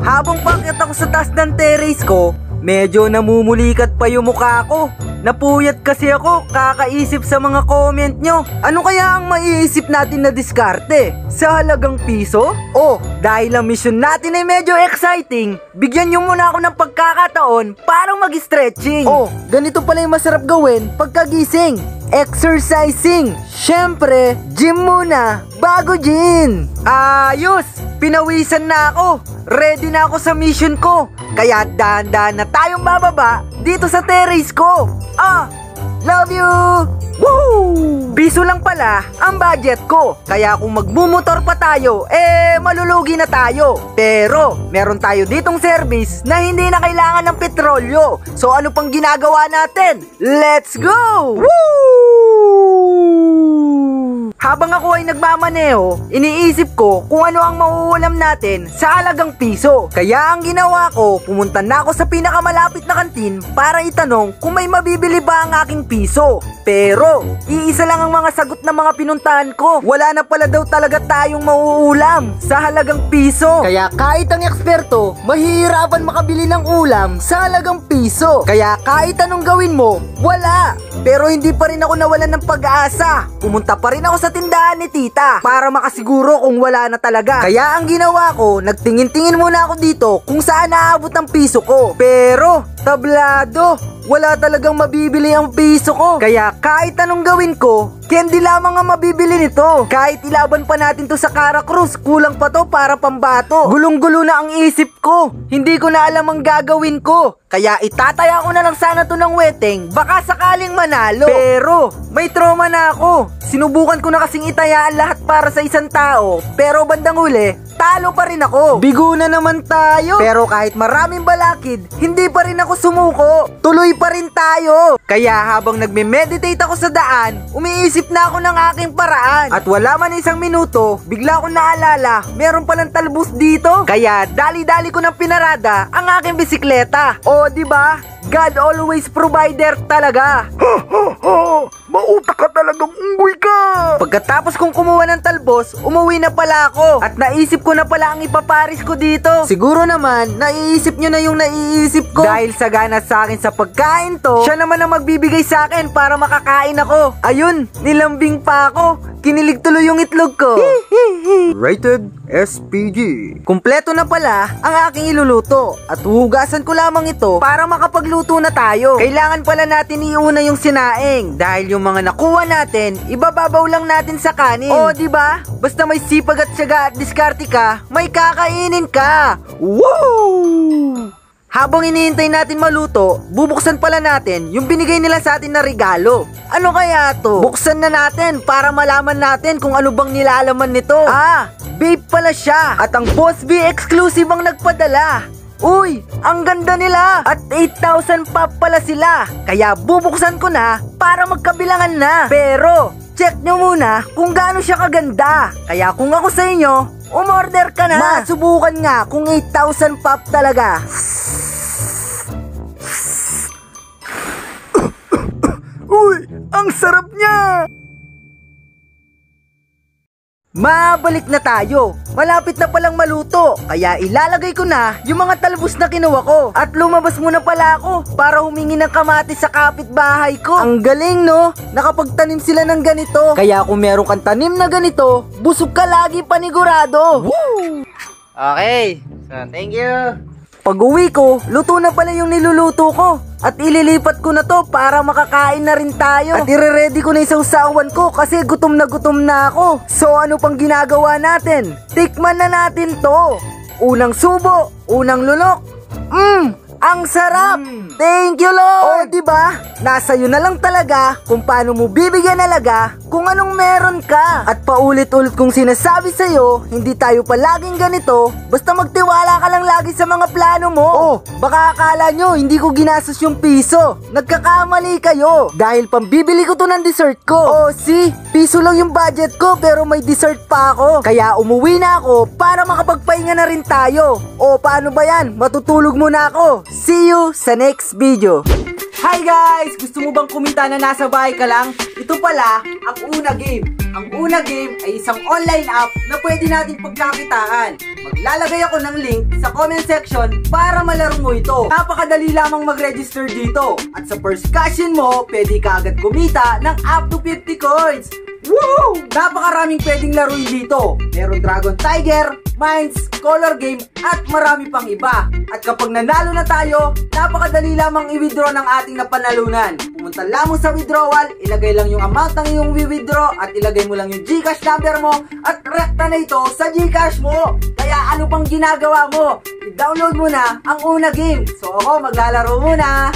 Habang paakyat ako sa taas ng terrace ko, medyo namumulikat pa yung mukha ko. Napuyat kasi ako kakaisip sa mga comment nyo. Ano kaya ang maiisip natin na diskarte? Sa halagang piso? Oh, dahil ang mission natin ay medyo exciting, bigyan nyo muna ako ng pagkakataon para mag-stretching. Oh, ganito pala yung masarap gawin pagkagising. Exercising. Syempre, gym muna bago gin. Ayos! Pinawisan na ako. Ready na ako sa mission ko. Kaya dahan-dahan na tayong bababa dito sa terrace ko. Love you! Woo! Piso lang pala ang budget ko. Kaya kung magmumotor pa tayo, malulugi na tayo. Pero, meron tayo ditong service na hindi na kailangan ng petrolyo. So ano pang ginagawa natin? Let's go! Woo! Habang ako ay nagmamaneho, iniisip ko kung ano ang mauulam natin sa halagang piso. Kaya ang ginawa ko, pumunta na ako sa pinakamalapit na kantin para itanong kung may mabibili ba ang aking piso. Pero, iisa lang ang mga sagot ng mga pinuntahan ko. Wala na pala daw talaga tayong mauulam sa halagang piso. Kaya kahit ang eksperto, mahihirapan makabili ng ulam sa halagang piso. Kaya kahit anong gawin mo, wala. Pero hindi pa rin ako nawalan ng pag-asa. Pumunta pa rin ako sa tindahan ni tita para makasiguro kung wala na talaga. Kaya ang ginawa ko, nagtingin-tingin muna ako dito kung saan naabot ang piso ko. Pero, tablado, wala talagang mabibili ang piso ko. Kaya kahit anong gawin ko, candy lamang ang mabibili nito. Kahit ilaban pa natin to sa Caracruz, kulang pa to para pambato. Gulong-gulo na ang isip ko. Hindi ko na alam ang gagawin ko. Kaya itataya ko na lang sana to ng weteng, baka sakaling manalo. Pero, may trauma na ako. Sinubukan ko na kasing itaya ang lahat para sa isang tao. Pero bandang huli, talo pa rin ako. Bigo na naman tayo. Pero kahit maraming balakid, hindi pa rin ako sumuko. Tuloy pa rin tayo. Kaya habang nagme-meditate ako sa daan, umiisip na ako ng aking paraan. At wala man isang minuto, bigla ko naalala, meron palang talbos dito. Kaya dali-dali ko ng pinarada ang aking bisikleta. O diba? God always provider talaga. Mautak ka talagang unggoy ka. Pagkatapos kong kumuha ng talbos, umuwi na pala ako. At naisip ko na pala ang ipaparis ko dito. Siguro naman, naiisip nyo na yung naiisip ko. Dahil sagana sa akin sa pagkain to, siya naman ang magbibigay sa akin para makakain ako. Ayun, nilambing pa ako. Kinilig tuloy yung itlog ko. Rated SPG. Kumpleto na pala ang aking iluluto. At huhugasan ko lamang ito para makapagluto na tayo. Kailangan pala natin iuna yung sinaing. Dahil yung mga nakuha natin, ibababaw lang natin sa kanin. O diba? Basta may sipag at syaga at diskarte ka, may kakainin ka. Woo! Habang iniintay natin maluto, bubuksan pala natin yung binigay nila sa atin na regalo. Ano kaya to? Buksan na natin para malaman natin kung ano bang nilalaman nito. Vape pala siya. At ang Boss B exclusive ang nagpadala. Uy, ang ganda nila. At 8,000 pop pala sila. Kaya bubuksan ko na para magkabilangan na. Pero, check nyo muna kung gaano siya kaganda. Kaya kung ako sa inyo, umorder ka na. Masubukan nga kung 8,000 pop talaga. Uy, ang sarap niya! Mabalik na tayo. Malapit na palang maluto. Kaya ilalagay ko na yung mga talbos na kinuha ko. At lumabas muna pala ako para humingi ng kamatis sa kapitbahay ko. Ang galing no? Nakapagtanim sila ng ganito. Kaya kung meron kang tanim na ganito, busog ka lagi panigurado. Woo! Okay. So, thank you. Pag uwi ko, luto na pala yung niluluto ko. At ililipat ko na to para makakain na rin tayo. At ire-ready ko na yung sausawan ko kasi gutom na ako. So ano pang ginagawa natin? Tikman na natin to. Unang subo, unang lunok. Ang sarap! Thank you, Lord! O, diba? Nasa iyo na lang talaga kung paano mo bibigyan alaga kung anong meron ka. At paulit-ulit kong sinasabi sa'yo, hindi tayo palaging ganito, basta magtiwala ka lang lagi sa mga plano mo. Baka akala nyo, hindi ko ginastos yung piso. Nagkakamali kayo. Dahil pambibili ko to ng dessert ko. See? Piso lang yung budget ko pero may dessert pa ako. Kaya umuwi na ako para makapagpahinga na rin tayo. Paano ba yan? Matutulog muna ako. See you sa next video. Hi guys! Gusto mo bang kumita na nasa bahay ka lang? Ito pala ang Una Game. Ang Una Game ay isang online app na pwede natin pagkakitaan. Maglalagay ako ng link sa comment section para malaro mo ito. Napakadali lamang mag-register dito. At sa first cashin mo, pwede ka agad kumita ng up to 50 coins. Woo! Napakaraming pwedeng laruin dito. Meron Dragon Tiger, Mines, Color Game, at marami pang iba. At kapag nanalo na tayo, napakadali lamang i-withdraw ng ating napanalunan. Pumunta lamang sa withdrawal, ilagay lang yung amount ng iyong withdraw at ilagay mo lang yung GCash number mo at rekta na ito sa GCash mo. Kaya ano pang ginagawa mo? I-download mo na ang Una Game. So ako maglalaro muna.